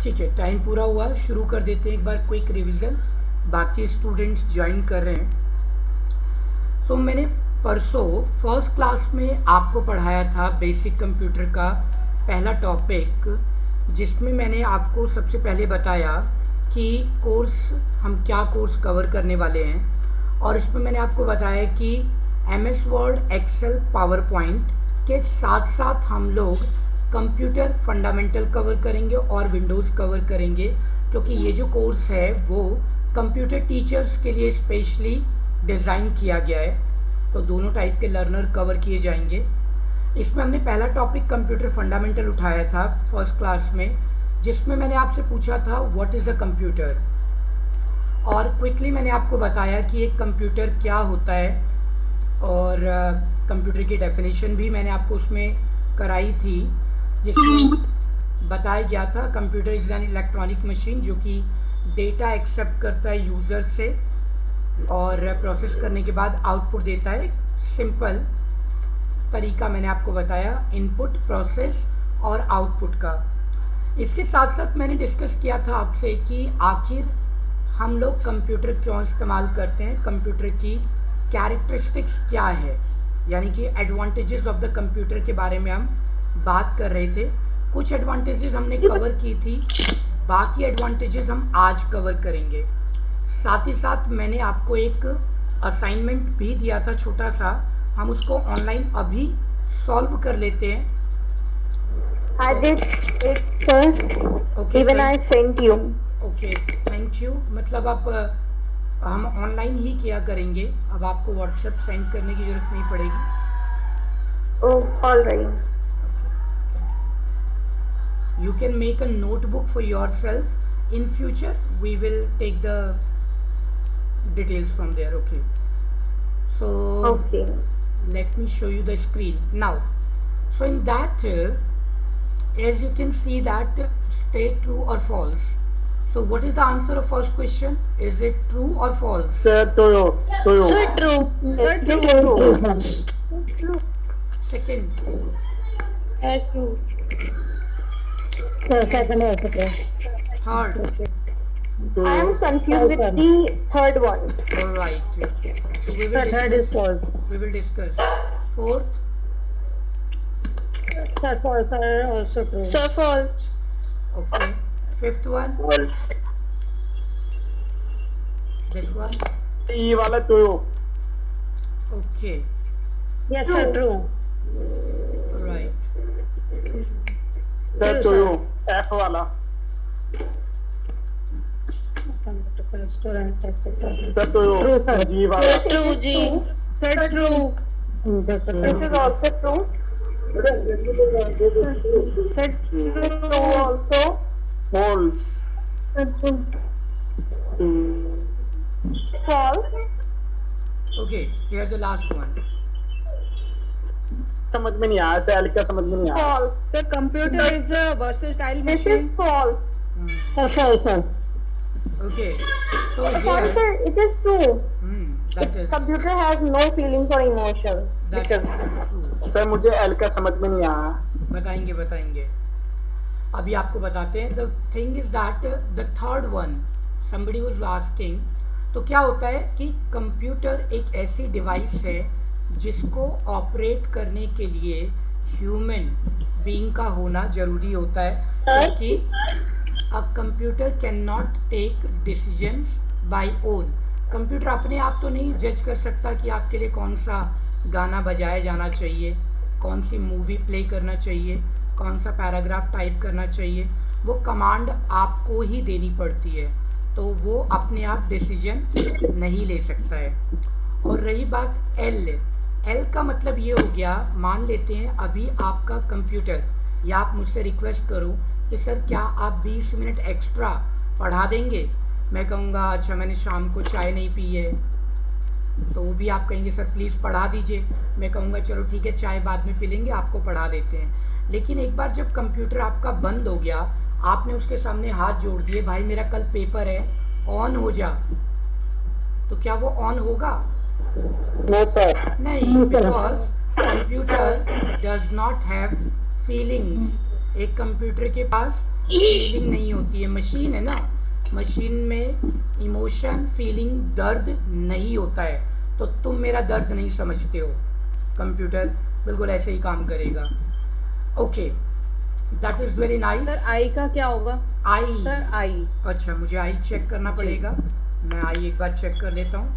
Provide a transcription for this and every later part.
ठीक है, टाइम पूरा हुआ, शुरू कर देते हैं एक बार क्विक रिवीजन। बाकी स्टूडेंट्स ज्वाइन कर रहे हैं। तो मैंने परसों फर्स्ट क्लास में आपको पढ़ाया था बेसिक कंप्यूटर का पहला टॉपिक, जिसमें मैंने आपको सबसे पहले बताया कि कोर्स हम क्या कोर्स कवर करने वाले हैं। और इसमें मैंने आपको बताया कि MS Word, Excel, PowerPoint के साथ साथ हम लोग कंप्यूटर फंडामेंटल कवर करेंगे और विंडोज़ कवर करेंगे, क्योंकि ये जो कोर्स है वो कंप्यूटर टीचर्स के लिए स्पेशली डिज़ाइन किया गया है। तो दोनों टाइप के लर्नर कवर किए जाएंगे। इसमें हमने पहला टॉपिक कंप्यूटर फंडामेंटल उठाया था फर्स्ट क्लास में, जिसमें मैंने आपसे पूछा था व्हाट इज़ द कंप्यूटर, और क्विकली मैंने आपको बताया कि एक कंप्यूटर क्या होता है, और कंप्यूटर की डेफिनेशन भी मैंने आपको उसमें कराई थी, जिसमें बताया गया था computer is an electronic machine जो कि डेटा एक्सेप्ट करता है यूज़र से और प्रोसेस करने के बाद आउटपुट देता है। सिंपल तरीका मैंने आपको बताया इनपुट, प्रोसेस और आउटपुट का। इसके साथ साथ मैंने डिस्कस किया था आपसे कि आखिर हम लोग कंप्यूटर क्यों इस्तेमाल करते हैं, कंप्यूटर की कैरेक्टरिस्टिक्स क्या है, यानी कि एडवांटेजेस ऑफ द कंप्यूटर के बारे में हम बात कर रहे थे। कुछ एडवांटेजेस हमने कवर की थी, बाकी एडवांटेजेस हम आज कवर करेंगे। साथ ही साथ मैंने आपको एक असाइनमेंट भी दिया था छोटा सा, हम उसको ऑनलाइन अभी सॉल्व कर लेते हैं। I did it, sir. Okay, Even I sent you. Okay, thank you. मतलब आप हम ऑनलाइन ही किया करेंगे, अब आपको व्हाट्सएप सेंड करने की ज़रूरत नहीं पड़ेगी। Oh, all right. You can make a notebook for yourself. In future we will take the details from there. Okay, so Okay. let me show you the screen now. So in that as you can see that state true or false. So what is the answer of first question? Is it true or false? Sir, Toyo. So true. True. Second, True. third, I am confused with the third one. all right, so we will Third is discuss, false. we will discuss. Fourth, Sir, false. Sir, also true. So false. okay. Fifth one, False. this one, E वाला Toyo. okay, Yes, sir, true. all right. Sir, Toyo. F वाला. Sir, Toyo. True, sir. G वाला. True, G. Sir, true. This is also true. Sir, True also. false. False. Okay, here the last one. समझ में नहीं आया, cell का समझ में नहीं आया। False. The computer is a versatile This machine. is false. Sir, false, sir. Okay, so False, here, sir. It is true. that is, Computer has no feelings or emotions. that's true. Sir मुझे L का समझ में नहीं आया। बताएंगे बताएंगे, अभी आपको बताते हैं। The thing is that the third one somebody was asking, तो क्या होता है कि कंप्यूटर एक ऐसी डिवाइस है जिसको ऑपरेट करने के लिए ह्यूमन बीइंग का होना जरूरी होता है, क्योंकि a computer can not take decisions by own. Computer अपने आप तो नहीं जज कर सकता कि आपके लिए कौन सा गाना बजाया जाना चाहिए, कौन सी मूवी प्ले करना चाहिए, कौन सा पैराग्राफ टाइप करना चाहिए। वो कमांड आपको ही देनी पड़ती है, तो वो अपने आप डिसीजन नहीं ले सकता है। और रही बात एल का मतलब ये हो गया, मान लेते हैं अभी आपका कंप्यूटर, या आप मुझसे रिक्वेस्ट करो कि सर क्या आप 20 मिनट एक्स्ट्रा पढ़ा देंगे, मैं कहूँगा अच्छा मैंने शाम को चाय नहीं पी है, तो वो भी आप कहेंगे सर प्लीज़ पढ़ा दीजिए, मैं कहूँगा चलो ठीक है चाय बाद में पी लेंगे, आपको पढ़ा देते हैं। लेकिन एक बार जब कंप्यूटर आपका बंद हो गया, आपने उसके सामने हाथ जोड़ दिए, भाई मेरा कल पेपर है, ऑन हो जा, तो क्या वो ऑन होगा? No sir. नहीं, because computer does not have feelings. एक कंप्यूटर के पास फीलिंग नहीं होती है, मशीन है ना, मशीन में इमोशन, फीलिंग, दर्द नहीं होता है, तो तुम मेरा दर्द नहीं समझते हो। कंप्यूटर बिल्कुल ऐसे ही काम करेगा। Okay, that is very nice. Sir I का क्या होगा? आई, सर आई, अच्छा मुझे आई चेक करना पड़ेगा, मैं आई एक बार चेक कर लेता हूँ।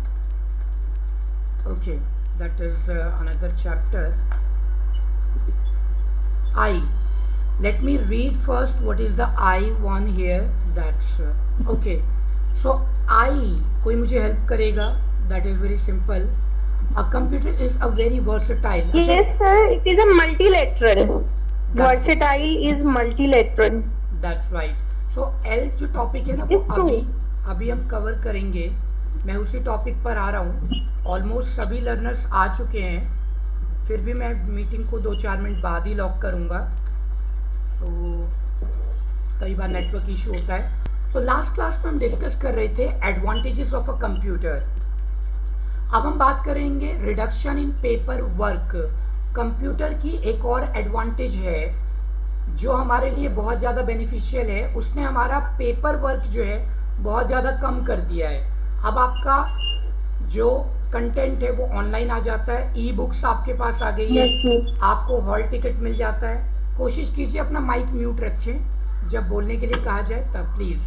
Okay, that is another chapter, I. Let me read first what is the I one here. That's okay. So I, कोई मुझे हेल्प करेगा? That is very simple. A computer is a very versatile. Yes, sir. It is a multilateral. Versatile is multilateral. That's right. So L जो topic है ना वो It's true. अभी हम cover करेंगे। मैं उसी टॉपिक पर आ रहा हूँ। ऑलमोस्ट सभी लर्नर्स आ चुके हैं, फिर भी मैं मीटिंग को 2-4 मिनट बाद ही लॉक करूँगा। तो कई बार नेटवर्क इशू होता है। तो लास्ट क्लास में हम डिस्कस कर रहे थे एडवांटेजेस ऑफ अ कंप्यूटर। अब हम बात करेंगे reduction in paper work. Computer की एक और एडवांटेज है जो हमारे लिए बहुत ज़्यादा बेनिफिशियल है, उसने हमारा पेपर वर्क जो है बहुत ज़्यादा कम कर दिया है। अब आपका जो कंटेंट है वो ऑनलाइन आ जाता है, ई बुक्स आपके पास आ गई है, आपको हॉल टिकट मिल जाता है। कोशिश कीजिए अपना माइक म्यूट रखें, जब बोलने के लिए कहा जाए तब प्लीज।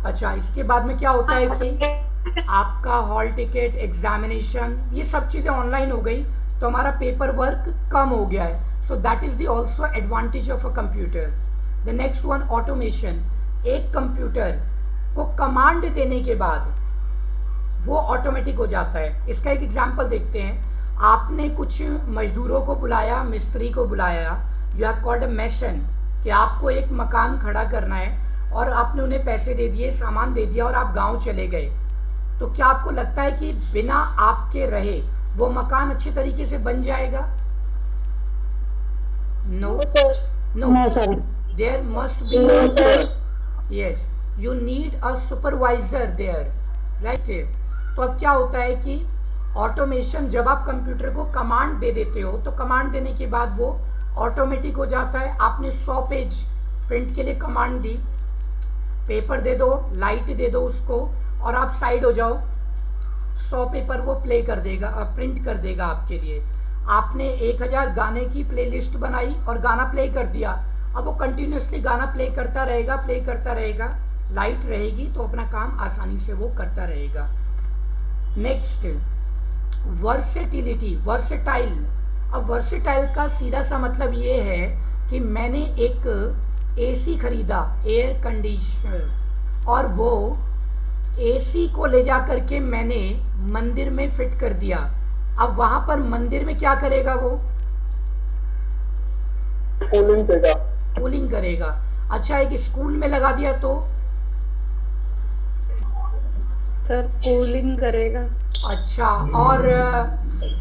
अच्छा, इसके बाद में क्या होता है कि आपका हॉल टिकट, एग्जामिनेशन, ये सब चीजें ऑनलाइन हो गई, तो हमारा पेपर वर्क कम हो गया है। So that is the also advantage of a computer. The next one, automation. एक कंप्यूटर को कमांड देने के बाद वो ऑटोमेटिक हो जाता है। इसका एक एग्जाम्पल देखते हैं। आपने कुछ मजदूरों को बुलाया, मिस्त्री को बुलाया, you have called a mason, कि आपको एक मकान खड़ा करना है, और आपने उन्हें पैसे दे दिए, सामान दे दिया और आप गांव चले गए। तो क्या आपको लगता है कि बिना आपके रहे वो मकान अच्छे तरीके से बन जाएगा? No no, there must be, yes, you need a supervisor there, right. तो अब क्या होता है कि ऑटोमेशन, जब आप कंप्यूटर को कमांड दे देते हो तो कमांड देने के बाद वो ऑटोमेटिक हो जाता है। आपने 100 पेज प्रिंट के लिए कमांड दी, पेपर दे दो, लाइट दे दो उसको, और आप साइड हो जाओ, 100 पेपर वो प्ले कर देगा, प्रिंट कर देगा आपके लिए। आपने 1000 गाने की प्लेलिस्ट बनाई और गाना प्ले कर दिया, अब वो कंटिन्यूसली गाना प्ले करता रहेगा, लाइट रहेगी तो अपना काम आसानी से वो करता रहेगा। Next, versatility, versatile. अब वर्सेटाइल का सीधा सा मतलब ये है कि मैंने एक एसी खरीदा, एयर कंडीशनर, और वो एसी को ले जा करके मैंने मंदिर में फिट कर दिया। अब वहां पर मंदिर में क्या करेगा वो? कूलिंग करेगा। अच्छा, एक स्कूल में लगा दिया तो सर कूलिंग करेगा। अच्छा, और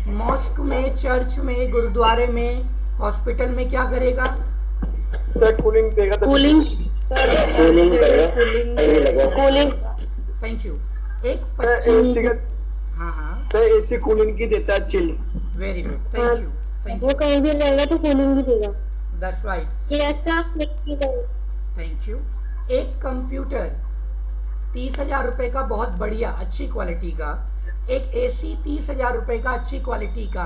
मॉस्क में, चर्च में, गुरुद्वारे में, हॉस्पिटल में क्या करेगा? सर कूलिंग देगा, कूलिंग कूलिंग। Thank you. एक 25, हाँ हाँ, सर एसी कूलिंग की देता है, chill. Very good, thank you, thank वो यू, कहीं भी रहेगा तो कूलिंग भी देगा। That's right, thank you. एक कंप्यूटर 30,000 रुपए का बहुत बढ़िया अच्छी क्वालिटी का, एक एसी 30,000 रुपए का अच्छी क्वालिटी का,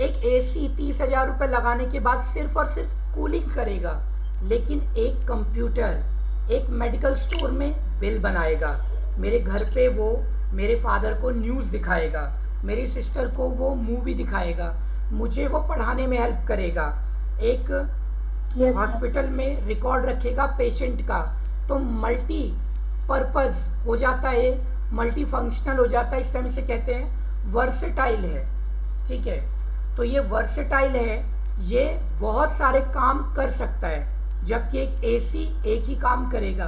एक एसी 30,000 रुपए लगाने के बाद सिर्फ और सिर्फ कूलिंग करेगा। लेकिन एक कंप्यूटर एक मेडिकल स्टोर में बिल बनाएगा, मेरे घर पे वो मेरे फादर को न्यूज़ दिखाएगा, मेरी सिस्टर को वो मूवी दिखाएगा, मुझे वो पढ़ाने में हेल्प करेगा, एक हॉस्पिटल में रिकॉर्ड रखेगा पेशेंट का। तो मल्टी पर्पज हो जाता है, मल्टी फंक्शनल हो जाता है, इस टाइम से कहते हैं वर्सेटाइल है। ठीक है, तो ये वर्सेटाइल है, ये बहुत सारे काम कर सकता है, जबकि एक एसी एक ही काम करेगा।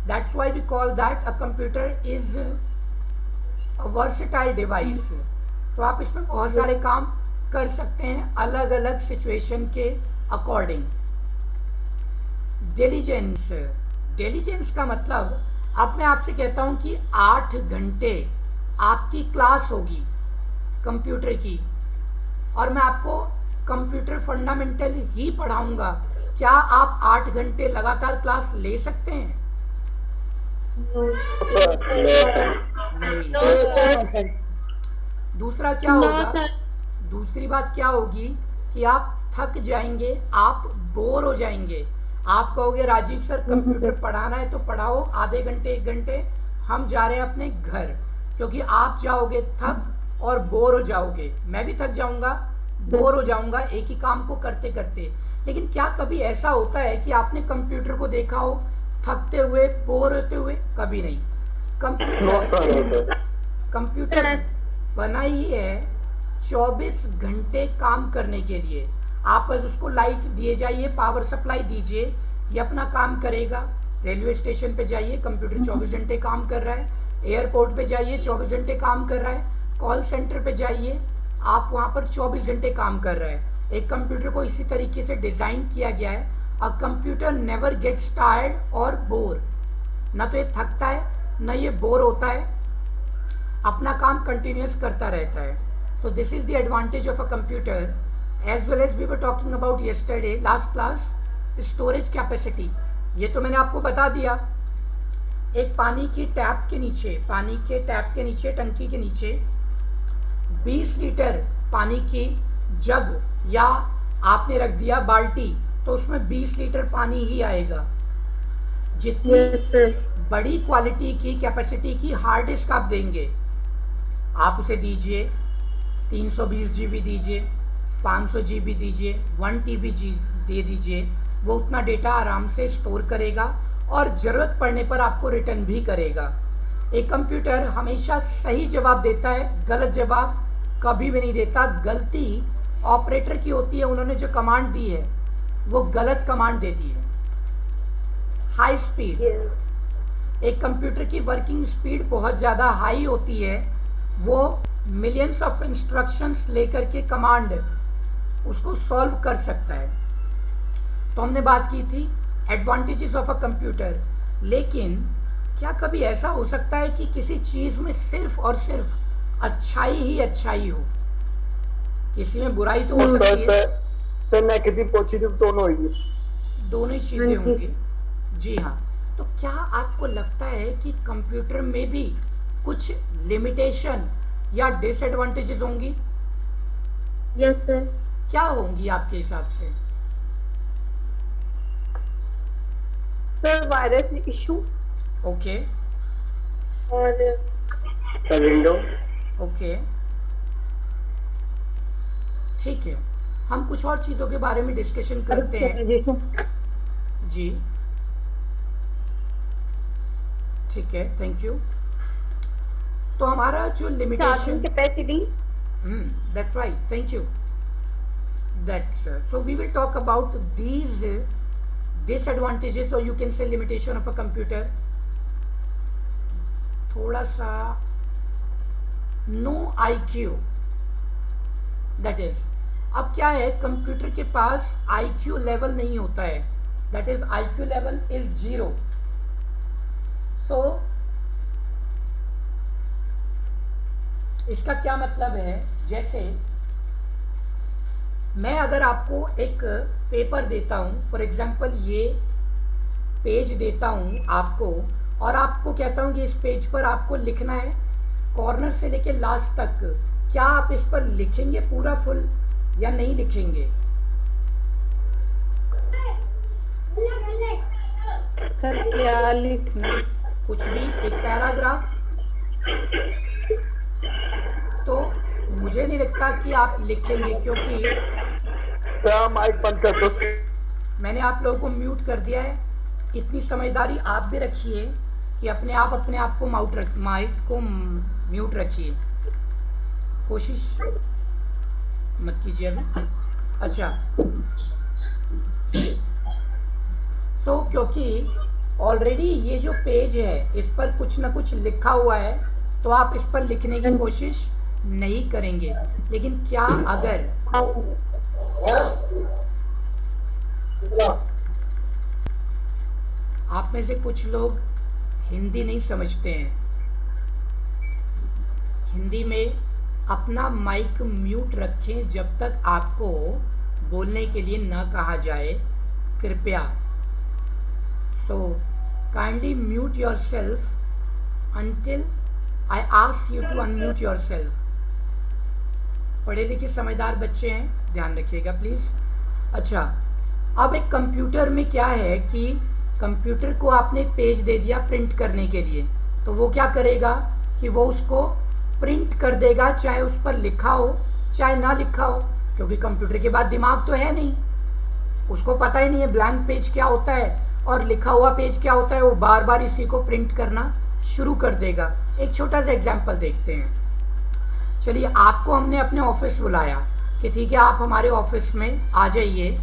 That's why we call that a computer is a versatile device. तो आप इसमें बहुत सारे काम कर सकते हैं अलग अलग सिचुएशन के अकॉर्डिंग। डिलीजेंस, डिलीजेंस का मतलब, अब मैं आपसे कहता हूं कि 8 घंटे आपकी क्लास होगी कंप्यूटर की, और मैं आपको कंप्यूटर फंडामेंटल ही पढ़ाऊंगा, क्या आप 8 घंटे लगातार क्लास ले सकते हैं? नहीं। दूसरा क्या होगा? दूसरी बात क्या होगी कि आप थक जाएंगे, आप बोर हो जाएंगे। आप कहोगे राजीव सर कंप्यूटर पढ़ाना है तो पढ़ाओ, आधे घंटे 1 घंटे, हम जा रहे हैं अपने घर। क्योंकि आप जाओगे थक और बोर हो जाओगे, मैं भी थक जाऊंगा, बोर हो जाऊंगा एक ही काम को करते करते। लेकिन क्या कभी ऐसा होता है कि आपने कंप्यूटर को देखा हो थकते हुए, बोर होते हुए? कभी नहीं। कंप्यूटर बना ही है 24 घंटे काम करने के लिए। आप बस उसको लाइट दिए जाइए, पावर सप्लाई दीजिए, ये अपना काम करेगा। रेलवे स्टेशन पे जाइए, कंप्यूटर 24 घंटे काम कर रहा है। एयरपोर्ट पे जाइए, 24 घंटे काम कर रहा है। कॉल सेंटर पे जाइए, आप वहाँ पर 24 घंटे काम कर रहा है। एक कंप्यूटर को इसी तरीके से डिज़ाइन किया गया है। A computer never gets tired और बोर। ना तो ये थकता है, ना ये बोर होता है, अपना काम कंटिन्यूस करता रहता है। So this is the advantage of a computer. As well as we were talking about yesterday last class, storage capacity. ये तो मैंने आपको बता दिया। एक पानी की टैप के नीचे, पानी के टैप के नीचे, टंकी के नीचे 20 लीटर पानी की जग या आपने रख दिया बाल्टी, तो उसमें 20 लीटर पानी ही आएगा। जितनी बड़ी क्वालिटी की कैपेसिटी की हार्ड डिस्क आप देंगे, आप उसे दीजिए 320 GB दीजिए, 500 GB दीजिए, 1 TB दे दीजिए, वो उतना डेटा आराम से स्टोर करेगा और ज़रूरत पड़ने पर आपको रिटर्न भी करेगा। एक कंप्यूटर हमेशा सही जवाब देता है, गलत जवाब कभी भी नहीं देता। गलती ऑपरेटर की होती है, उन्होंने जो कमांड दी है वो गलत कमांड दे दी है। हाई स्पीड, एक कंप्यूटर की वर्किंग स्पीड बहुत ज़्यादा हाई होती है, वो मिलियंस ऑफ इंस्ट्रक्शंस लेकर के कमांड उसको सॉल्व कर सकता है। तो हमने बात की थी एडवांटेजेस ऑफ अ कंप्यूटर। लेकिन क्या कभी ऐसा हो सकता है कि किसी चीज़ में सिर्फ और सिर्फ अच्छाई ही अच्छाई हो, किसी में बुराई तो हो सकती है? सर नेगेटिव पॉजिटिव दोनों होगी, दोनों ही चीजें होंगी। जी हाँ। तो क्या आपको लगता है कि कंप्यूटर में भी कुछ लिमिटेशन या डिसएडवांटेजेस होंगी? Yes sir. क्या होंगी आपके हिसाब से? सर वायरस इशू ओके और विंडो। ओके, ठीक है। हम कुछ और चीजों के बारे में डिस्कशन करते हैं। जी ठीक है, थैंक यू। तो हमारा जो limitation capacity, that's right, thank you. That's so we will talk about these disadvantages, or you can say limitation of a computer. थोड़ा सा नो IQ, that is, अब क्या है, कंप्यूटर के पास IQ लेवल नहीं होता है, that is IQ level is 0. तो इसका क्या मतलब है, जैसे मैं अगर आपको एक पेपर देता हूँ, फॉर एग्जांपल ये पेज देता हूँ आपको, और आपको कहता हूँ कि इस पेज पर आपको लिखना है कॉर्नर से लेके लास्ट तक, क्या आप इस पर लिखेंगे पूरा फुल या नहीं लिखेंगे? सर क्या लिखना? कुछ भी, एक पैराग्राफ। तो मुझे नहीं लगता कि आप लिखेंगे, क्योंकि माइक बंद कर दो। मैंने आप लोगों को म्यूट कर दिया है। इतनी समझदारी आप भी रखिए कि अपने आप को माइक को म्यूट रखिए, कोशिश मत कीजिए अभी। अच्छा, तो क्योंकि ऑलरेडी ये जो पेज है इस पर कुछ ना कुछ लिखा हुआ है, तो आप इस पर लिखने की कोशिश नहीं करेंगे। लेकिन क्या अगर आप में से कुछ लोग हिंदी नहीं समझते हैं, हिंदी में अपना माइक म्यूट रखें जब तक आपको बोलने के लिए ना कहा जाए। कृपया। So kindly mute yourself until I ask you to unmute yourself. पढ़े लिखे समझदार बच्चे हैं, ध्यान रखिएगा प्लीज। अच्छा, अब एक कंप्यूटर में क्या है कि कंप्यूटर को आपने एक पेज दे दिया प्रिंट करने के लिए, तो वो क्या करेगा कि वो उसको प्रिंट कर देगा, चाहे उस पर लिखा हो चाहे ना लिखा हो, क्योंकि कंप्यूटर के बाद दिमाग तो है नहीं, उसको पता ही नहीं है ब्लैंक पेज क्या होता है और लिखा हुआ पेज क्या होता है। वो बार बार इसी को प्रिंट करना शुरू कर देगा। एक छोटा सा एग्जाम्पल देखते हैं। चलिए, आपको हमने अपने ऑफिस बुलाया कि ठीक है आप हमारे ऑफिस में आ जाइए,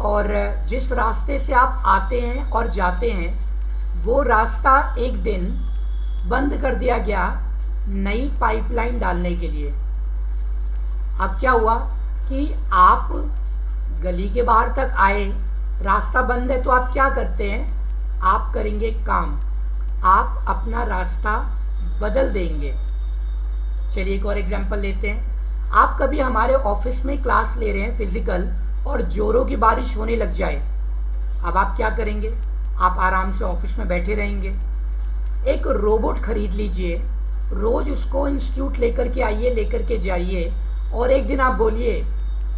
और जिस रास्ते से आप आते हैं और जाते हैं वो रास्ता एक दिन बंद कर दिया गया नई पाइपलाइन डालने के लिए। अब क्या हुआ कि आप गली के बाहर तक आए, रास्ता बंद है, तो आप क्या करते हैं, आप करेंगे काम, आप अपना रास्ता बदल देंगे। चलिए एक और एग्जांपल लेते हैं। आप कभी हमारे ऑफिस में क्लास ले रहे हैं फिजिकल, और जोरों की बारिश होने लग जाए, अब आप क्या करेंगे, आप आराम से ऑफिस में बैठे रहेंगे। एक रोबोट खरीद लीजिए, रोज उसको इंस्टीट्यूट लेकर के आइए, लेकर के जाइए, और एक दिन आप बोलिए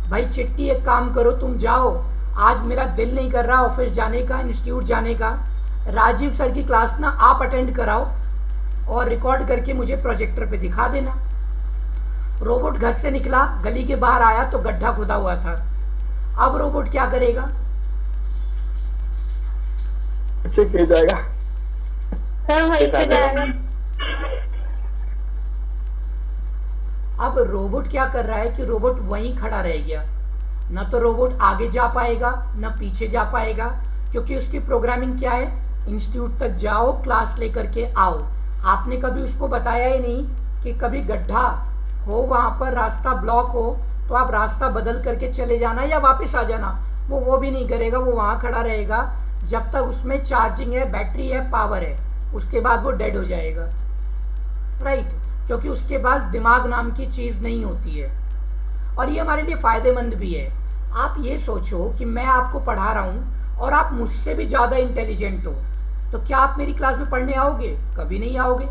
भाई चिट्टी एक काम करो, तुम जाओ, आज मेरा दिल नहीं कर रहा ऑफिस जाने का, इंस्टीट्यूट जाने का, राजीव सर की क्लास ना आप अटेंड कराओ और रिकॉर्ड करके मुझे प्रोजेक्टर पे दिखा देना। रोबोट घर से निकला, गली के बाहर आया तो गड्ढा खुदा हुआ था। अब रोबोट क्या करेगा, अच्छे किया जाएगा सर वहीं से जाएगा। अब रोबोट क्या कर रहा है कि रोबोट वहीं खड़ा रह गया, ना तो रोबोट आगे जा पाएगा ना पीछे जा पाएगा, क्योंकि उसकी प्रोग्रामिंग क्या है, इंस्टीट्यूट तक जाओ, क्लास लेकर के आओ। आपने कभी उसको बताया ही नहीं कि कभी गड्ढा हो, वहां पर रास्ता ब्लॉक हो तो आप रास्ता बदल करके चले जाना या वापस आ जाना। वो भी नहीं करेगा, वो वहां खड़ा रहेगा जब तक उसमें चार्जिंग है, बैटरी है, पावर है, उसके बाद वो डेड हो जाएगा, राइट, क्योंकि उसके पास दिमाग नाम की चीज नहीं होती है। और ये हमारे लिए फायदेमंद भी है। आप ये सोचो कि मैं आपको पढ़ा रहा हूं और आप मुझसे भी ज्यादा इंटेलिजेंट हो, तो क्या आप मेरी क्लास में पढ़ने आओगे? कभी नहीं आओगे।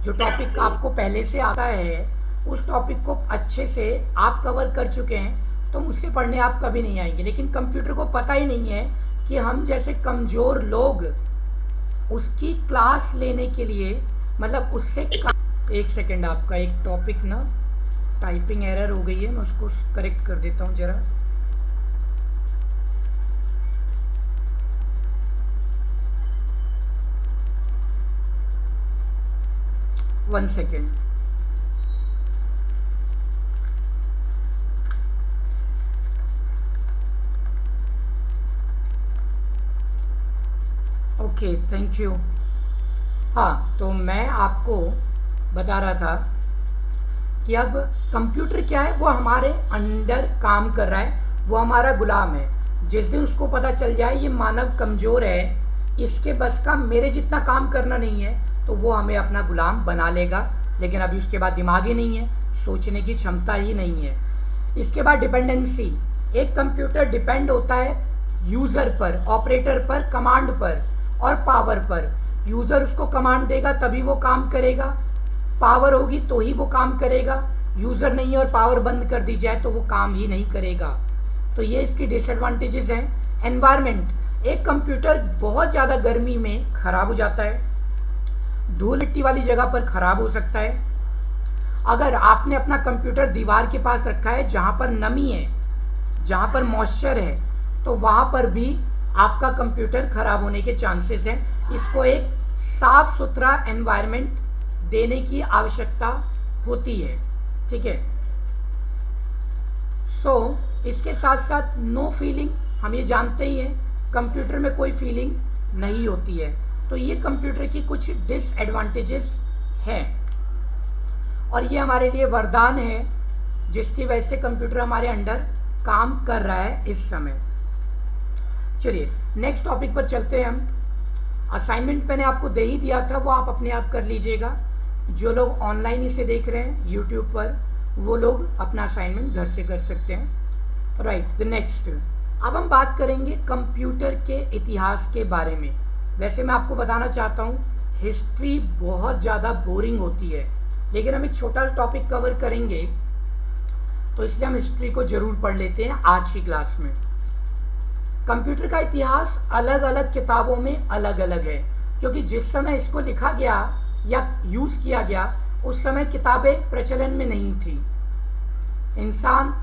जो टॉपिक आपको पहले से आता है उस टॉपिक को अच्छे से आप कवर कर चुके हैं, तो मुझसे पढ़ने आप कभी नहीं आएंगे। लेकिन कंप्यूटर को पता ही नहीं है कि हम जैसे कमजोर लोग उसकी क्लास लेने के लिए, मतलब उससे एक सेकेंड, आपका एक टॉपिक ना टाइपिंग एरर हो गई है, मैं उसको करेक्ट कर देता हूँ जरा। One second. Okay, thank you. हाँ, तो मैं आपको बता रहा था कि अब कंप्यूटर क्या है, वो हमारे अंडर काम कर रहा है, वो हमारा गुलाम है। जिस दिन उसको पता चल जाए ये मानव कमजोर है, इसके बस का मेरे जितना काम करना नहीं है, तो वो हमें अपना गुलाम बना लेगा। लेकिन अभी उसके बाद दिमाग ही नहीं है, सोचने की क्षमता ही नहीं है। इसके बाद डिपेंडेंसी, एक कंप्यूटर डिपेंड होता है यूजर पर, ऑपरेटर पर, कमांड पर और पावर पर। यूजर उसको कमांड देगा तभी वो काम करेगा, पावर होगी तो ही वो काम करेगा। यूजर नहीं और पावर बंद कर दी जाए तो वो काम ही नहीं करेगा। तो ये इसकी डिसएडवांटेजेस हैं। एनवायरनमेंट, एक कंप्यूटर बहुत ज़्यादा गर्मी में खराब हो जाता है, धूल मिट्टी वाली जगह पर खराब हो सकता है। अगर आपने अपना कंप्यूटर दीवार के पास रखा है जहाँ पर नमी है, जहाँ पर मॉइस्चर है, तो वहाँ पर भी आपका कंप्यूटर खराब होने के चांसेस हैं। इसको एक साफ सुथरा एनवायरनमेंट देने की आवश्यकता होती है, ठीक है। सो इसके साथ साथ नो फीलिंग, हम ये जानते ही हैं कंप्यूटर में कोई फीलिंग नहीं होती है। तो ये कंप्यूटर की कुछ डिसएडवांटेजेस हैं, और ये हमारे लिए वरदान है जिसकी वजह से कंप्यूटर हमारे अंडर काम कर रहा है इस समय। चलिए नेक्स्ट टॉपिक पर चलते हैं हम। असाइनमेंट मैंने आपको दे ही दिया था, वो आप अपने आप कर लीजिएगा। जो लोग ऑनलाइन इसे देख रहे हैं यूट्यूब पर, वो लोग अपना असाइनमेंट घर से कर सकते हैं, राइट। द नेक्स्ट, अब हम बात करेंगे कंप्यूटर के इतिहास के बारे में। वैसे मैं आपको बताना चाहता हूँ हिस्ट्री बहुत ज़्यादा बोरिंग होती है, लेकिन हम एक छोटा टॉपिक कवर करेंगे तो इसलिए हम हिस्ट्री को जरूर पढ़ लेते हैं आज की क्लास में। कंप्यूटर का इतिहास अलग अलग किताबों में अलग अलग है, क्योंकि जिस समय इसको लिखा गया या यूज़ किया गया उस समय किताबें प्रचलन में नहीं थी। इंसान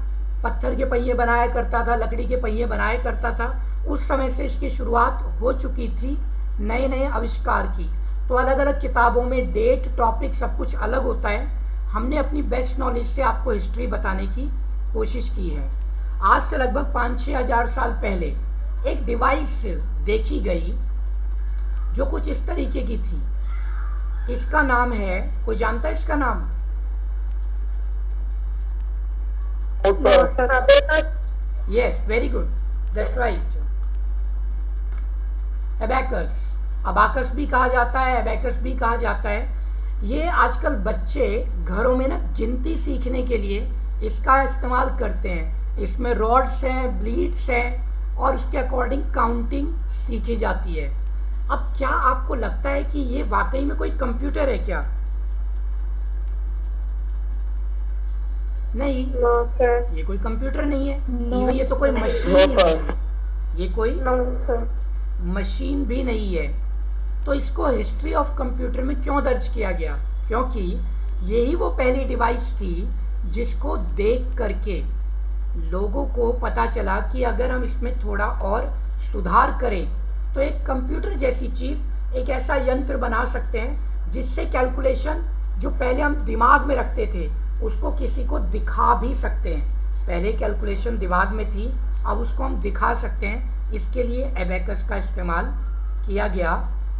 पत्थर के पहिए बनाया करता था, लकड़ी के पहिए बनाया करता था। उस समय से इसकी शुरुआत हो चुकी थी नए नए आविष्कार की। तो अलग अलग किताबों में डेट, टॉपिक सब कुछ अलग होता है। हमने अपनी बेस्ट नॉलेज से आपको हिस्ट्री बताने की कोशिश की है। आज से लगभग 5-6 हज़ार साल पहले एक डिवाइस देखी गई जो कुछ इस तरीके की थी। इसका नाम है, कोई जानता है इसका नाम? Yes, very good, that's right, abacus. Abacus भी कहा जाता है, एबैकस भी कहा जाता है। ये आजकल बच्चे घरों में ना गिनती सीखने के लिए इसका इस्तेमाल करते हैं। इसमें रॉड्स हैं, ब्लीड्स हैं और उसके अकॉर्डिंग काउंटिंग सीखी जाती है। अब क्या आपको लगता है कि ये वाकई में कोई कंप्यूटर है क्या? नहीं, No, sir. ये कोई कंप्यूटर नहीं है। No, इवन ये तो कोई मशीन ही नहीं है। ये कोई No, sir. मशीन भी नहीं है। तो इसको हिस्ट्री ऑफ कंप्यूटर में क्यों दर्ज किया गया? क्योंकि यही वो पहली डिवाइस थी जिसको देख करके लोगों को पता चला कि अगर हम इसमें थोड़ा और सुधार करें तो एक कंप्यूटर जैसी चीज़, एक ऐसा यंत्र बना सकते हैं जिससे कैलकुलेशन जो पहले हम दिमाग में रखते थे उसको किसी को दिखा भी सकते हैं। पहले कैलकुलेशन दिमाग में थी, अब उसको हम दिखा सकते हैं। इसके लिए एबैकस का इस्तेमाल किया गया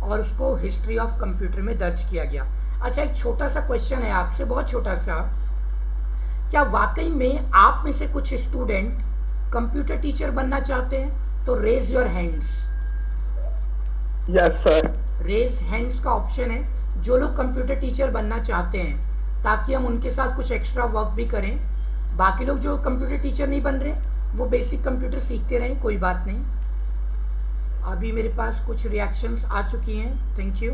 और उसको हिस्ट्री ऑफ कंप्यूटर में दर्ज किया गया। अच्छा, एक छोटा सा क्वेश्चन है आपसे, बहुत छोटा सा। क्या वाकई में आप में से कुछ स्टूडेंट कंप्यूटर टीचर बनना चाहते हैं? तो raise your hands. Yes sir. Raise hands का ऑप्शन है जो लोग कंप्यूटर टीचर बनना चाहते हैं, ताकि हम उनके साथ कुछ एक्स्ट्रा वर्क भी करें। बाकी लोग जो कंप्यूटर टीचर नहीं बन रहे वो बेसिक कंप्यूटर सीखते रहें, कोई बात नहीं। अभी मेरे पास कुछ रिएक्शंस आ चुकी हैं, थैंक यू।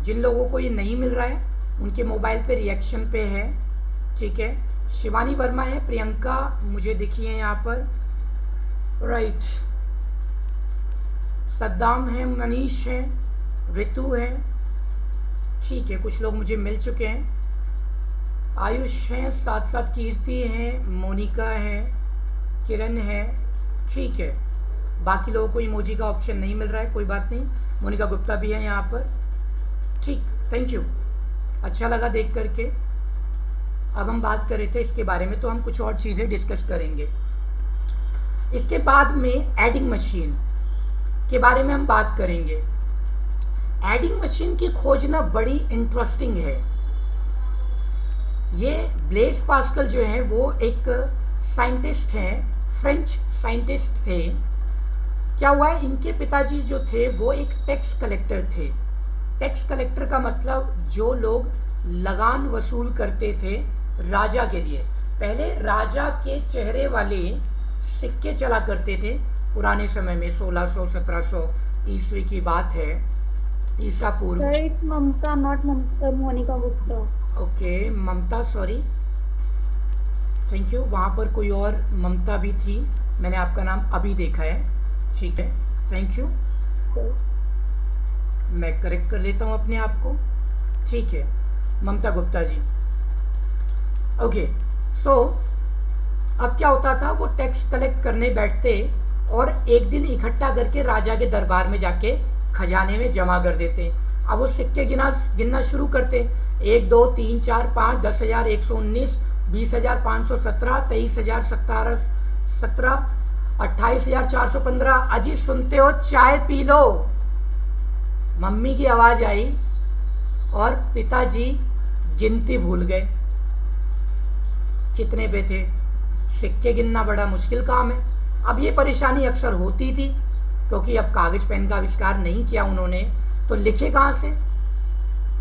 जिन लोगों को ये नहीं मिल रहा है उनके मोबाइल पे रिएक्शन पे है, ठीक है। शिवानी वर्मा है, प्रियंका मुझे दिखी है यहाँ पर, राइट। सद्दाम है, मनीष है, ऋतु है, ठीक है। कुछ लोग मुझे मिल चुके हैं। आयुष हैं, साथ साथ कीर्ति हैं, मोनिका है, किरण है, ठीक है। बाकी लोगों को इमोजी का ऑप्शन नहीं मिल रहा है, कोई बात नहीं। मोनिका गुप्ता भी है यहाँ पर, ठीक, थैंक यू, अच्छा लगा देख करके। अब हम बात कर रहे थे इसके बारे में, तो हम कुछ और चीज़ें डिस्कस करेंगे। इसके बाद में एडिंग मशीन के बारे में हम बात करेंगे। एडिंग मशीन की खोज ना बड़ी इंटरेस्टिंग है। ये ब्लेज पास्कल जो है वो एक साइंटिस्ट हैं, फ्रेंच साइंटिस्ट थे। क्या हुआ है, इनके पिताजी जो थे वो एक टैक्स कलेक्टर थे। टैक्स कलेक्टर का मतलब जो लोग लगान वसूल करते थे राजा के लिए। पहले राजा के चेहरे वाले सिक्के चला करते थे पुराने समय में, 1600-1700 ईस्वी की बात है, ईसा पूर्व। Sir, it's Mamta, not Monica Gupta. Okay, Mamta, sorry, thank you. वहाँ पर कोई और ममता भी थी, मैंने आपका नाम अभी देखा है, ठीक है, थैंक यू। मैं करेक्ट कर लेता हूँ अपने आप को, ठीक है, ममता गुप्ता जी। ओके, सो अब क्या होता था, वो टैक्स कलेक्ट करने बैठते और एक दिन इकट्ठा करके राजा के दरबार में जाके खजाने में जमा कर देते। अब वो सिक्के गिनना शुरू करते, 1 2 3 4 5 10,119 20,517 23,017 17 28,415। अजी सुनते हो, चाय पी लो। मम्मी की आवाज आई और पिताजी गिनती भूल गए कितने पे थे। सिक्के गिनना बड़ा मुश्किल काम है। अब ये परेशानी अक्सर होती थी क्योंकि अब कागज पेन का आविष्कार नहीं किया उन्होंने, तो लिखे कहाँ से।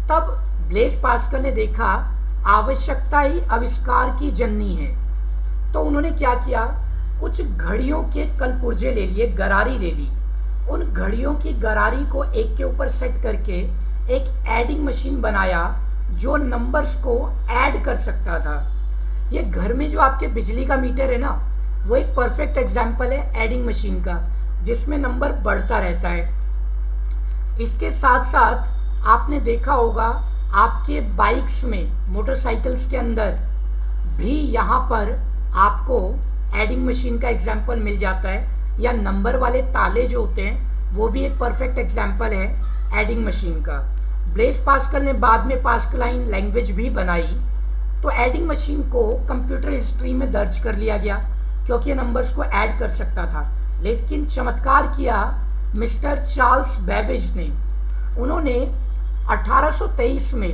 तब ब्लेज पास्कल ने देखा आवश्यकता ही आविष्कार की जननी है, तो उन्होंने क्या किया, कुछ घड़ियों के कलपुर्जे ले लिए, गरारी ले ली। उन घड़ियों की गरारी को एक के ऊपर सेट करके एक एडिंग मशीन बनाया जो नंबर्स को ऐड कर सकता था। ये घर में जो आपके बिजली का मीटर है ना, वो एक परफेक्ट एग्जाम्पल है एडिंग मशीन का, जिसमें नंबर बढ़ता रहता है। इसके साथ साथ आपने देखा होगा आपके बाइक्स में, मोटरसाइकिल्स के अंदर भी यहाँ पर आपको एडिंग मशीन का एग्जाम्पल मिल जाता है, या नंबर वाले ताले जो होते हैं वो भी एक परफेक्ट एग्जाम्पल है एडिंग मशीन का। ब्लेस पास्कल ने बाद में पास्कलाइन लैंग्वेज भी बनाई। तो एडिंग मशीन को कंप्यूटर हिस्ट्री में दर्ज कर लिया गया क्योंकि ये नंबर्स को ऐड कर सकता था। लेकिन चमत्कार किया मिस्टर चार्ल्स बेबेज ने। उन्होंने 1823 में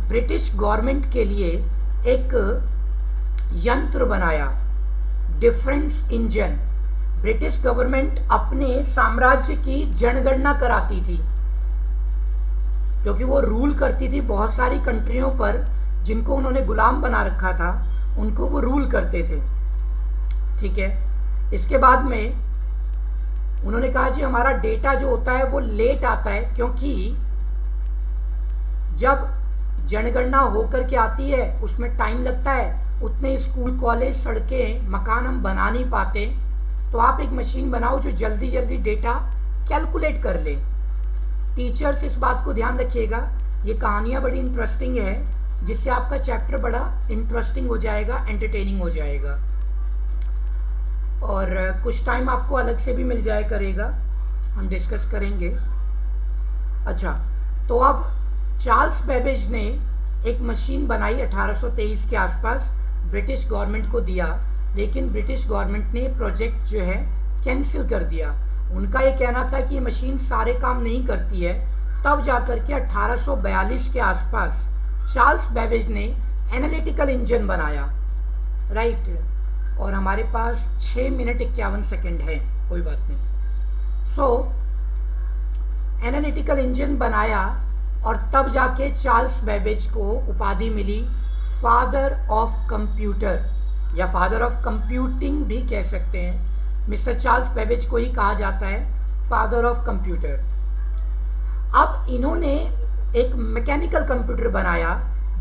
ब्रिटिश गवर्नमेंट के लिए एक यंत्र बनाया, डिफरेंस इंजन। ब्रिटिश गवर्नमेंट अपने साम्राज्य की जनगणना कराती थी क्योंकि वो रूल करती थी बहुत सारी कंट्रियों पर, जिनको उन्होंने गुलाम बना रखा था, उनको वो रूल करते थे। ठीक है, इसके बाद में उन्होंने कहा जी हमारा डेटा जो होता है वो लेट आता है, क्योंकि जब जनगणना होकर के आती है उसमें टाइम लगता है, उतने स्कूल कॉलेज सड़कें मकान हम बना नहीं पाते। तो आप एक मशीन बनाओ जो जल्दी जल्दी डेटा कैलकुलेट कर ले। टीचर्स इस बात को ध्यान रखिएगा, ये कहानियाँ बड़ी इंटरेस्टिंग है, जिससे आपका चैप्टर बड़ा इंटरेस्टिंग हो जाएगा, एंटरटेनिंग हो जाएगा, और कुछ टाइम आपको अलग से भी मिल जाया करेगा, हम डिस्कस करेंगे। अच्छा, तो अब चार्ल्स बेबेज ने एक मशीन बनाई 1823 के आसपास, ब्रिटिश गवर्नमेंट को दिया, लेकिन ब्रिटिश गवर्नमेंट ने प्रोजेक्ट जो है कैंसिल कर दिया। उनका ये कहना था कि ये मशीन सारे काम नहीं करती है। तब जाकर के 1842 के आसपास चार्ल्स बेबेज ने एनालिटिकल इंजन बनाया, राइट। और हमारे पास 6 मिनट 51 सेकेंड है, कोई बात नहीं। सो एनालिटिकल इंजन बनाया और तब जाके चार्ल्स बेबेज को उपाधि मिली फादर ऑफ कंप्यूटर, या फादर ऑफ कंप्यूटिंग भी कह सकते हैं। मिस्टर चार्ल्स बेबेज को ही कहा जाता है फादर ऑफ कंप्यूटर। अब इन्होंने एक मैकेनिकल कंप्यूटर बनाया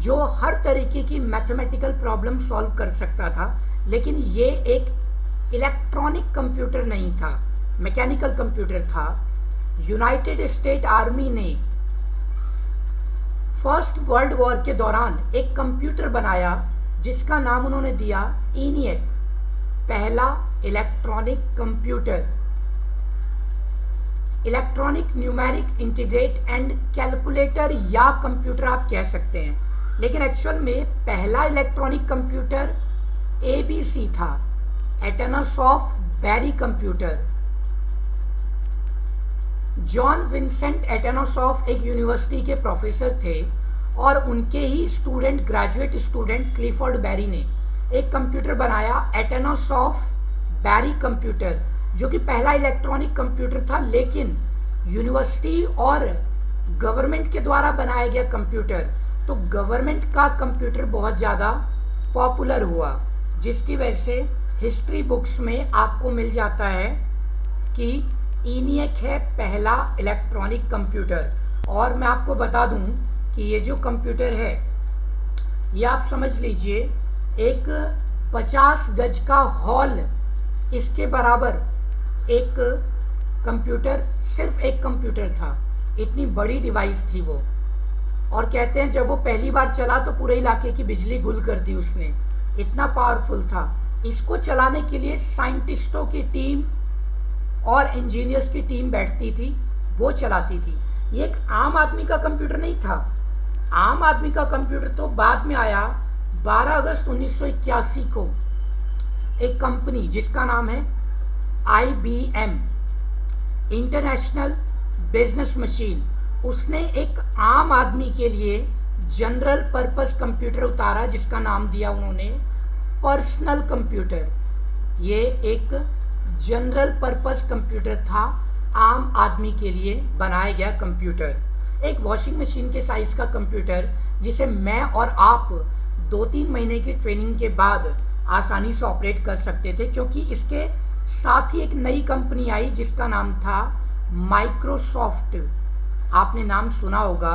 जो हर तरीके की मैथमेटिकल प्रॉब्लम सॉल्व कर सकता था, लेकिन ये एक इलेक्ट्रॉनिक कंप्यूटर नहीं था, मैकेनिकल कंप्यूटर था। यूनाइटेड स्टेट आर्मी ने फर्स्ट वर्ल्ड वॉर के दौरान एक कंप्यूटर बनाया जिसका नाम उन्होंने दिया ENIAC, पहला electronic computer, electronic numeric integrate and calculator, या कंप्यूटर आप कह सकते हैं। लेकिन एक्चुअल में पहला इलेक्ट्रॉनिक कंप्यूटर ABC था, एटनोसॉफ बैरी कंप्यूटर। जॉन विंसेंट एटनोसॉफ एक यूनिवर्सिटी के प्रोफेसर थे और उनके ही स्टूडेंट, ग्रेजुएट स्टूडेंट क्लिफोर्ड बैरी ने एक कंप्यूटर बनाया, एटनोसॉफ बैरी कंप्यूटर, जो कि पहला इलेक्ट्रॉनिक कंप्यूटर था, लेकिन यूनिवर्सिटी और गवर्नमेंट के द्वारा बनाया गया कंप्यूटर। तो गवर्नमेंट का कंप्यूटर बहुत ज़्यादा पॉपुलर हुआ, जिसकी वजह से हिस्ट्री बुक्स में आपको मिल जाता है कि ENIAC है पहला इलेक्ट्रॉनिक कंप्यूटर। और मैं आपको बता दूं कि ये जो कंप्यूटर है, ये आप समझ लीजिए एक 50 गज का हॉल, इसके बराबर एक कंप्यूटर, सिर्फ एक कंप्यूटर था, इतनी बड़ी डिवाइस थी वो। और कहते हैं जब वो पहली बार चला तो पूरे इलाके की बिजली गुल कर दी उसने, इतना पावरफुल था। इसको चलाने के लिए साइंटिस्टों की टीम और इंजीनियर्स की टीम बैठती थी, वो चलाती थी। ये एक आम आदमी का कंप्यूटर नहीं था। आम आदमी का कंप्यूटर तो बाद में आया। 12 अगस्त 1981 को एक कंपनी जिसका नाम है IBM, इंटरनेशनल बिजनेस मशीन, उसने एक आम आदमी के लिए जनरल पर्पस कंप्यूटर उतारा जिसका नाम दिया उन्होंने पर्सनल कंप्यूटर। ये एक जनरल पर्पस कंप्यूटर था, आम आदमी के लिए बनाया गया कंप्यूटर। एक वॉशिंग मशीन के साइज का कंप्यूटर जिसे मैं और आप 2-3 महीने की ट्रेनिंग के बाद आसानी से ऑपरेट कर सकते थे, क्योंकि इसके साथ ही एक नई कंपनी आई जिसका नाम था माइक्रोसॉफ्ट। आपने नाम सुना होगा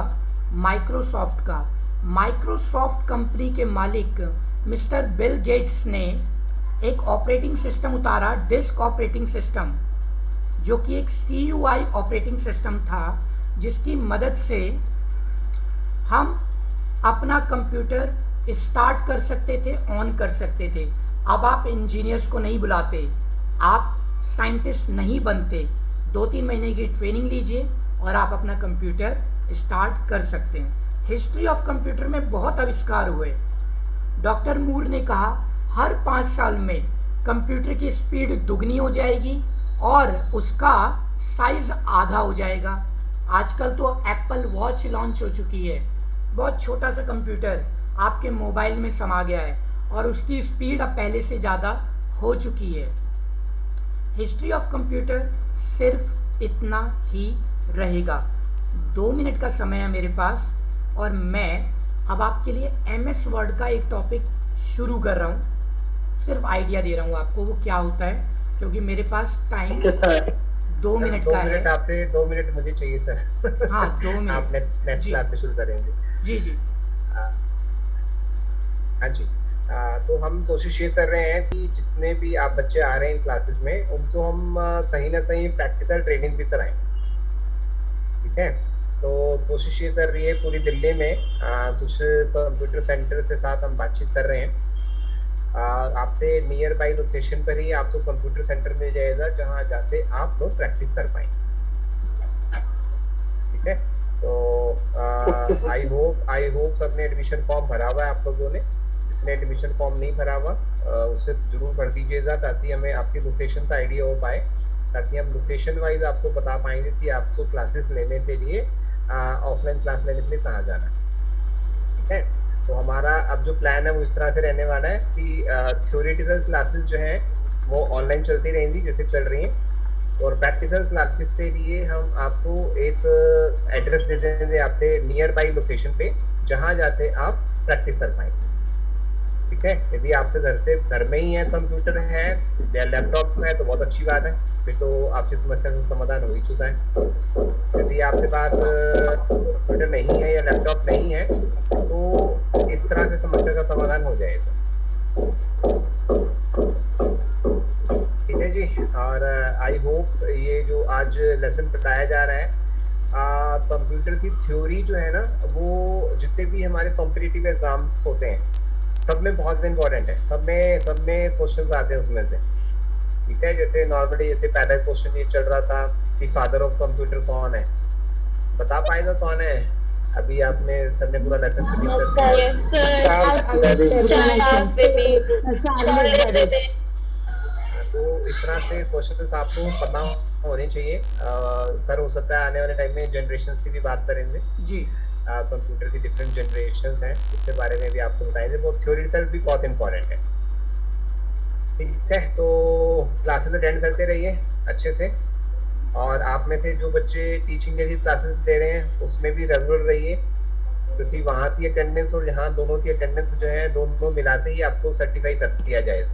माइक्रोसॉफ्ट का। माइक्रोसॉफ्ट कंपनी के मालिक मिस्टर बिल गेट्स ने एक ऑपरेटिंग सिस्टम उतारा, डिस्क ऑपरेटिंग सिस्टम, जो कि एक CUI ऑपरेटिंग सिस्टम था, जिसकी मदद से हम अपना कंप्यूटर स्टार्ट कर सकते थे, ऑन कर सकते थे। अब आप इंजीनियर्स को नहीं बुलाते, आप साइंटिस्ट नहीं बनते, 2-3 महीने की ट्रेनिंग लीजिए और आप अपना कंप्यूटर स्टार्ट कर सकते हैं। हिस्ट्री ऑफ कंप्यूटर में बहुत आविष्कार हुए। डॉक्टर मूर ने कहा हर 5 साल में कंप्यूटर की स्पीड दुगनी हो जाएगी और उसका साइज आधा हो जाएगा। आजकल तो एप्पल वॉच लॉन्च हो चुकी है, बहुत छोटा सा कंप्यूटर आपके मोबाइल में समा गया है और उसकी स्पीड अब पहले से ज़्यादा हो चुकी है। हिस्ट्री ऑफ कंप्यूटर सिर्फ इतना ही रहेगा। 2 मिनट का समय है मेरे पास और मैं अब आपके लिए MS वर्ड का एक टॉपिक शुरू कर रहा हूँ। सिर्फ आइडिया दे रहा हूँ आपको वो क्या होता है, क्योंकि मेरे पास टाइम 2 मिनट का है। आपसे 2 मिनट मुझे चाहिए सर। हाँ 2 मिनट। आप नेक्स्ट क्लास में शुरू करेंगे। जी जी हाँ जी। तो हम कोशिश ये कर रहे हैं कि जितने भी आप बच्चे आ रहे हैं इन क्लासेस में उनको हम कहीं ना कहीं प्रैक्टिकल ट्रेनिंग भी कराएं। ठीक है, तो कोशिश ये कर रही है पूरी दिल्ली में कुछ कंप्यूटर सेंटर के साथ हम बातचीत कर रहे हैं। आपसे नियर बाई लोकेशन पर ही आपको कंप्यूटर सेंटर मिल जाएगा जहाँ जाते आप लोग प्रैक्टिस कर पाएंगे। ठीक है, तो आई होप सबने एडमिशन फॉर्म भरा हुआ है। आप लोगों ने जिसने एडमिशन फॉर्म नहीं भरा हुआ उसे जरूर भर दीजिएगा, ताकि हमें आपकी लोकेशन का आइडिया हो पाए, ताकि हम लोकेशन वाइज आपको बता पाएंगे कि आपको क्लासेस लेने के लिए ऑफलाइन क्लास लेने के लिए कहाँ जाना है। ठीक है, तो हमारा अब जो प्लान है वो इस तरह से रहने वाला है कि थ्योरेटिकल क्लासेस जो है वो ऑनलाइन चलती रहेंगी जैसे चल रही हैं, और प्रैक्टिकल क्लासेस के लिए हम आपको एक एड्रेस दे देंगे आपसे नियर बाई लोकेशन पे, जहाँ जाते आप प्रैक्टिस कर पाएंगे। ठीक है, यदि आपसे घर में ही है कंप्यूटर है या लैपटॉप है तो बहुत अच्छी बात है, फिर तो आपकी समस्या का समाधान हो ही चुका है। यदि आपके पास कंप्यूटर नहीं है या लैपटॉप नहीं है तो इस तरह से समस्या का समाधान हो जाएगा। ठीक है जी, और आई होप ये जो आज लेसन बताया जा रहा है कंप्यूटर की थ्योरी जो है ना, वो जितने भी हमारे कॉम्पिटिटिव एग्जाम्स होते हैं सब में बहुत इम्पोर्टेंट है। सब में क्वेश्चंस आते हैं उसमें से। ठीक है, जैसे नॉर्मली जैसे पहला क्वेश्चन ये चल रहा था कि फादर ऑफ कंप्यूटर कौन है, बता पाएगा कौन है? अभी आपने सर ने पूरा लेसन तो इस तरह से क्वेश्चन आपको पता होने चाहिए। सर हो सकता है आने वाले टाइम में जनरेशन की भी बात करेंगे जी। कंप्यूटर की डिफरेंट जनरेशंस हैं, इसके बारे में भी आपको बताएंगे। वो थ्योरेटिकल भी बहुत इंपॉर्टेंट है। ठीक है, तो क्लासेस अटेंड करते रहिए अच्छे से, और आप में से जो बच्चे टीचिंग के लिए क्लासेस दे रहे हैं उसमें भी रेगुलर रहिए, क्योंकि वहाँ की अटेंडेंस और यहाँ दोनों की अटेंडेंस जो है दोनों मिलाते ही आपको सर्टिफाई कर दिया जाएगा।